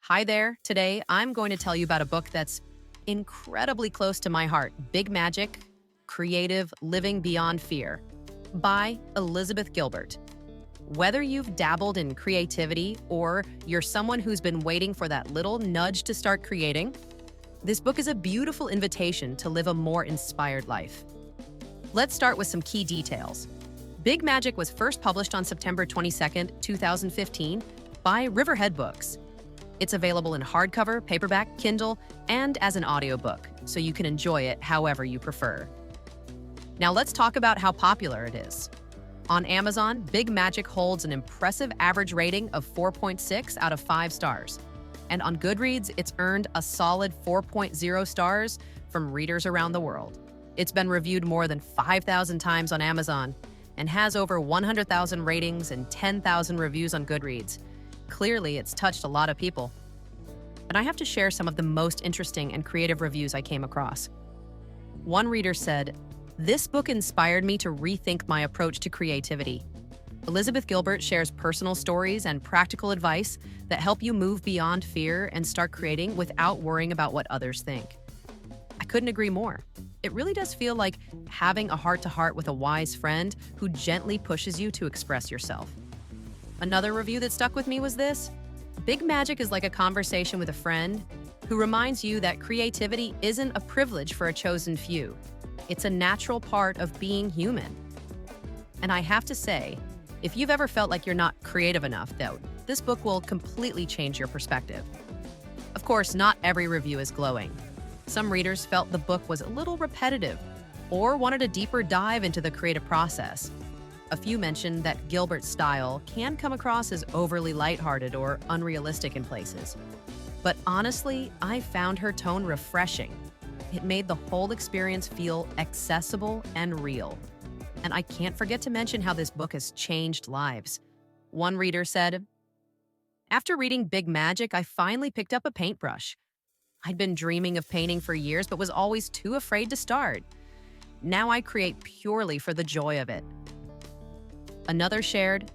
Hi there. Today, I'm going to tell you about a book that's incredibly close to my heart, Big Magic: Creative Living Beyond Fear by Elizabeth Gilbert. Whether you've dabbled in creativity or you're someone who's been waiting for that little nudge to start creating, this book is a beautiful invitation to live a more inspired life. Let's start with some key details. Big Magic was first published on September 22nd, 2015 by Riverhead Books. It's available in hardcover, paperback, Kindle, and as an audiobook, so you can enjoy it however you prefer. Now let's talk about how popular it is. On Amazon, Big Magic holds an impressive average rating of 4.6 out of 5 stars. And on Goodreads, it's earned a solid 4.0 stars from readers around the world. It's been reviewed more than 5,000 times on Amazon and has over 100,000 ratings and 10,000 reviews on Goodreads. Clearly, it's touched a lot of people. And I have to share some of the most interesting and creative reviews I came across. One reader said, "This book inspired me to rethink my approach to creativity." Elizabeth Gilbert shares personal stories and practical advice that help you move beyond fear and start creating without worrying about what others think. I couldn't agree more. It really does feel like having a heart-to-heart with a wise friend who gently pushes you to express yourself. Another review that stuck with me was this: Big Magic is like a conversation with a friend who reminds you that creativity isn't a privilege for a chosen few. It's a natural part of being human. And I have to say, if you've ever felt like you're not creative enough, though, this book will completely change your perspective. Of course, not every review is glowing. Some readers felt the book was a little repetitive or wanted a deeper dive into the creative process. A few mentioned that Gilbert's style can come across as overly lighthearted or unrealistic in places. But honestly, I found her tone refreshing. It made the whole experience feel accessible and real. And I can't forget to mention how this book has changed lives. One reader said, "After reading Big Magic, I finally picked up a paintbrush. I'd been dreaming of painting for years, but was always too afraid to start. Now I create purely for the joy of it." Another shared,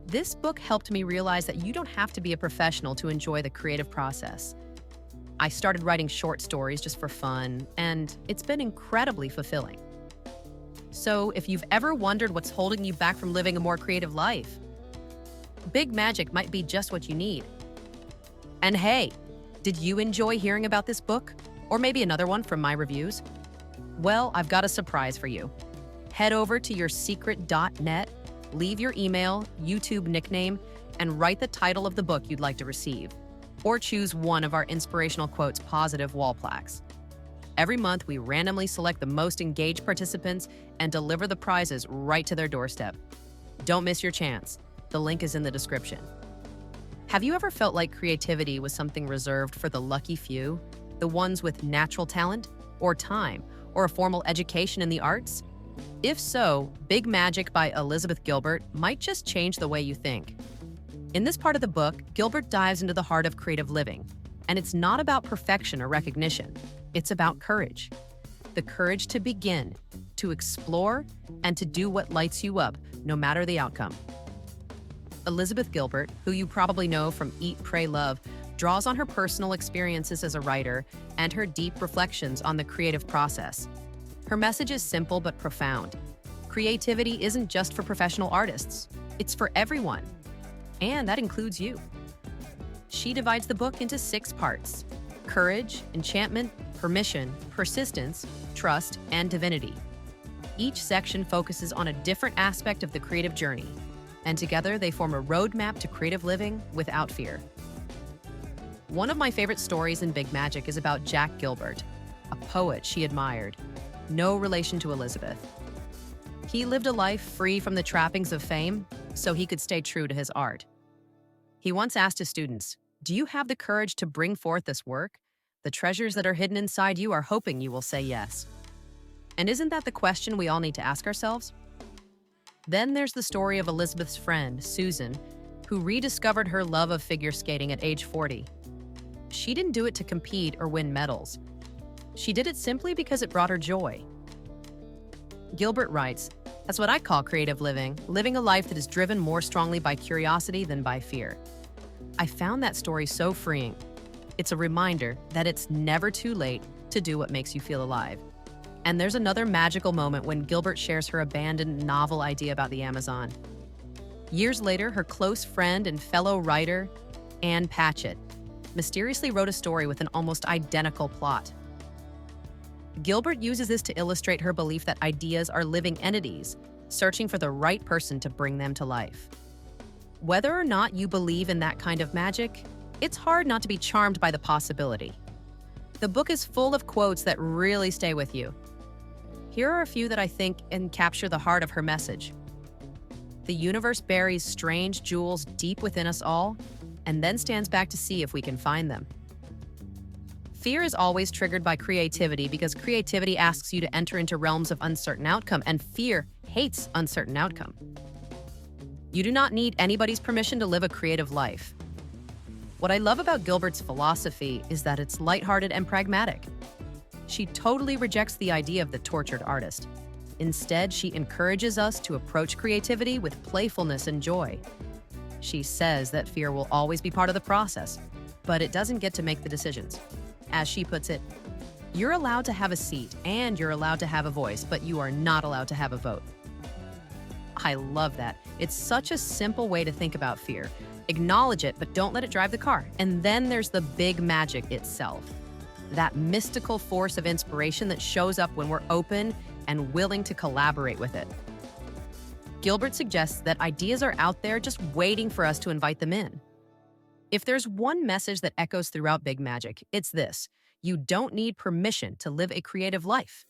"This book helped me realize that you don't have to be a professional to enjoy the creative process. I started writing short stories just for fun, and it's been incredibly fulfilling." So if you've ever wondered what's holding you back from living a more creative life, Big Magic might be just what you need. And hey, did you enjoy hearing about this book? Or maybe another one from my reviews? Well, I've got a surprise for you. Head over to yoursecret.net, leave your email, YouTube nickname, and write the title of the book you'd like to receive. Or choose one of our Inspirational Quotes positive wall plaques. Every month, we randomly select the most engaged participants and deliver the prizes right to their doorstep. Don't miss your chance. The link is in the description. Have you ever felt like creativity was something reserved for the lucky few? The ones with natural talent, or time, or a formal education in the arts? If so, Big Magic by Elizabeth Gilbert might just change the way you think. In this part of the book, Gilbert dives into the heart of creative living. And it's not about perfection or recognition. It's about courage. The courage to begin, to explore, and to do what lights you up, no matter the outcome. Elizabeth Gilbert, who you probably know from Eat, Pray, Love, draws on her personal experiences as a writer and her deep reflections on the creative process. Her message is simple but profound. Creativity isn't just for professional artists. It's for everyone. And that includes you. She divides the book into 6 parts: courage, enchantment, permission, persistence, trust, and divinity. Each section focuses on a different aspect of the creative journey, and together they form a roadmap to creative living without fear. One of my favorite stories in Big Magic is about Jack Gilbert, a poet she admired. No relation to Elizabeth. He lived a life free from the trappings of fame so he could stay true to his art. He once asked his students, "Do you have the courage to bring forth this work? The treasures that are hidden inside you are hoping you will say yes." And isn't that the question we all need to ask ourselves? Then there's the story of Elizabeth's friend, Susan, who rediscovered her love of figure skating at age 40. She didn't do it to compete or win medals. She did it simply because it brought her joy. Gilbert writes, "That's what I call creative living, living a life that is driven more strongly by curiosity than by fear." I found that story so freeing. It's a reminder that it's never too late to do what makes you feel alive. And there's another magical moment when Gilbert shares her abandoned novel idea about the Amazon. Years later, her close friend and fellow writer, Anne Patchett, mysteriously wrote a story with an almost identical plot. Gilbert uses this to illustrate her belief that ideas are living entities, searching for the right person to bring them to life. Whether or not you believe in that kind of magic, it's hard not to be charmed by the possibility. The book is full of quotes that really stay with you. Here are a few that I think can capture the heart of her message. The universe buries strange jewels deep within us all, and then stands back to see if we can find them. Fear is always triggered by creativity because creativity asks you to enter into realms of uncertain outcome, and fear hates uncertain outcome. You do not need anybody's permission to live a creative life. What I love about Gilbert's philosophy is that it's lighthearted and pragmatic. She totally rejects the idea of the tortured artist. Instead, she encourages us to approach creativity with playfulness and joy. She says that fear will always be part of the process, but it doesn't get to make the decisions. As she puts it, you're allowed to have a seat and you're allowed to have a voice, but you are not allowed to have a vote. I love that. It's such a simple way to think about fear. Acknowledge it, but don't let it drive the car. And then there's the big magic itself. That mystical force of inspiration that shows up when we're open and willing to collaborate with it. Gilbert suggests that ideas are out there just waiting for us to invite them in. If there's one message that echoes throughout Big Magic, it's this: you don't need permission to live a creative life.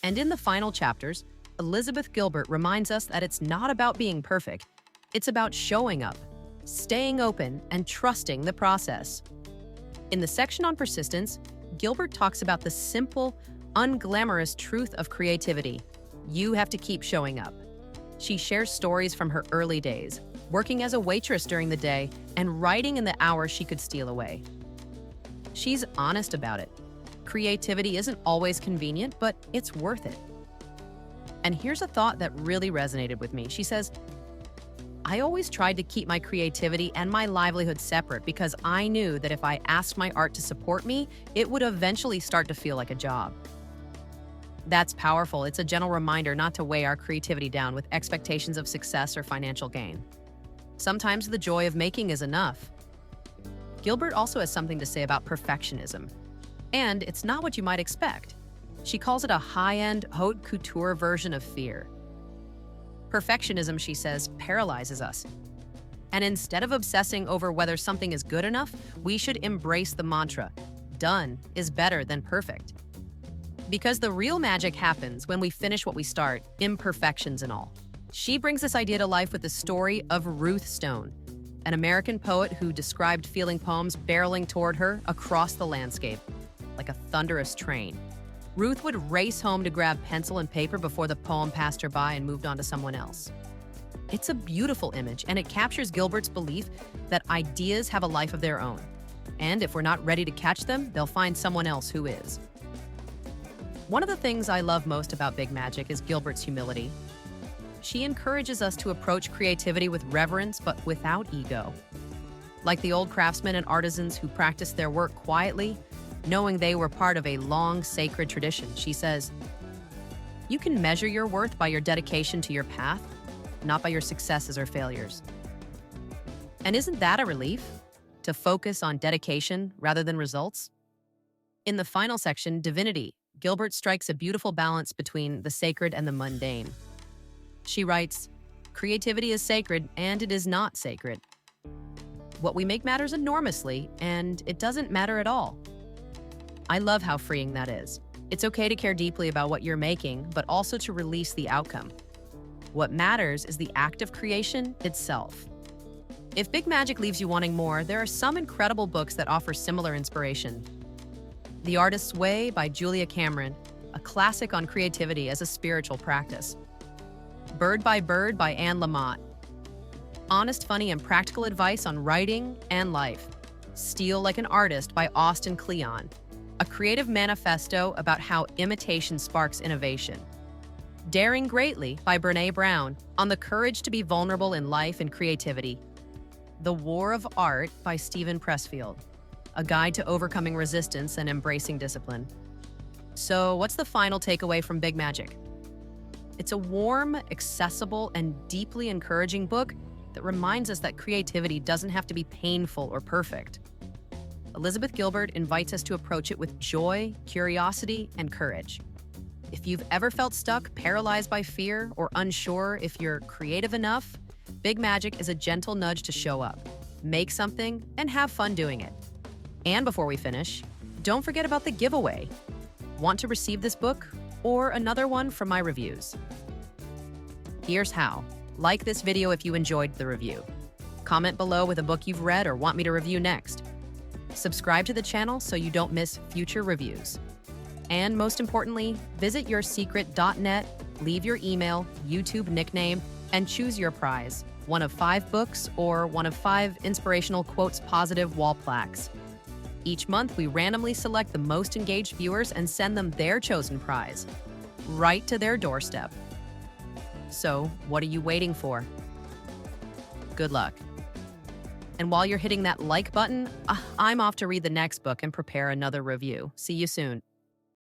And in the final chapters, Elizabeth Gilbert reminds us that it's not about being perfect. It's about showing up, staying open, and trusting the process. In the section on persistence, Gilbert talks about the simple, unglamorous truth of creativity. You have to keep showing up. She shares stories from her early days, working as a waitress during the day and writing in the hours she could steal away. She's honest about it. Creativity isn't always convenient, but it's worth it. And here's a thought that really resonated with me. She says, I always tried to keep my creativity and my livelihood separate because I knew that if I asked my art to support me, it would eventually start to feel like a job. That's powerful. It's a gentle reminder not to weigh our creativity down with expectations of success or financial gain. Sometimes the joy of making is enough. Gilbert also has something to say about perfectionism. And it's not what you might expect. She calls it a high-end, haute couture version of fear. Perfectionism, she says, paralyzes us. And instead of obsessing over whether something is good enough, we should embrace the mantra, done is better than perfect. Because the real magic happens when we finish what we start, imperfections and all. She brings this idea to life with the story of Ruth Stone, an American poet who described feeling poems barreling toward her across the landscape, like a thunderous train. Ruth would race home to grab pencil and paper before the poem passed her by and moved on to someone else. It's a beautiful image, and it captures Gilbert's belief that ideas have a life of their own. And if we're not ready to catch them, they'll find someone else who is. One of the things I love most about Big Magic is Gilbert's humility. She encourages us to approach creativity with reverence, but without ego. Like the old craftsmen and artisans who practiced their work quietly, knowing they were part of a long, sacred tradition, she says, you can measure your worth by your dedication to your path, not by your successes or failures. And isn't that a relief? To focus on dedication rather than results? In the final section, Divinity, Gilbert strikes a beautiful balance between the sacred and the mundane. She writes, creativity is sacred and it is not sacred. What we make matters enormously, and it doesn't matter at all. I love how freeing that is. It's okay to care deeply about what you're making, but also to release the outcome. What matters is the act of creation itself. If Big Magic leaves you wanting more, there are some incredible books that offer similar inspiration. The Artist's Way by Julia Cameron, a classic on creativity as a spiritual practice. Bird by Bird by Anne Lamott. Honest, funny, and practical advice on writing and life. Steal Like an Artist by Austin Kleon, a creative manifesto about how imitation sparks innovation. Daring Greatly by Brené Brown, on the courage to be vulnerable in life and creativity. The War of Art by Stephen Pressfield, a guide to overcoming resistance and embracing discipline. So, what's the final takeaway from Big Magic? It's a warm, accessible, and deeply encouraging book that reminds us that creativity doesn't have to be painful or perfect. Elizabeth Gilbert invites us to approach it with joy, curiosity, and courage. If you've ever felt stuck, paralyzed by fear, or unsure if you're creative enough, Big Magic is a gentle nudge to show up, make something, and have fun doing it. And before we finish, don't forget about the giveaway. Want to receive this book or another one from my reviews? Here's how. Like this video if you enjoyed the review. Comment below with a book you've read or want me to review next. Subscribe to the channel so you don't miss future reviews. And most importantly, visit yoursecret.net, leave your email, YouTube nickname, and choose your prize, one of 5 books or one of 5 inspirational quotes positive wall plaques. Each month, we randomly select the most engaged viewers and send them their chosen prize, right to their doorstep. So, what are you waiting for? Good luck. And while you're hitting that like button, I'm off to read the next book and prepare another review. See you soon.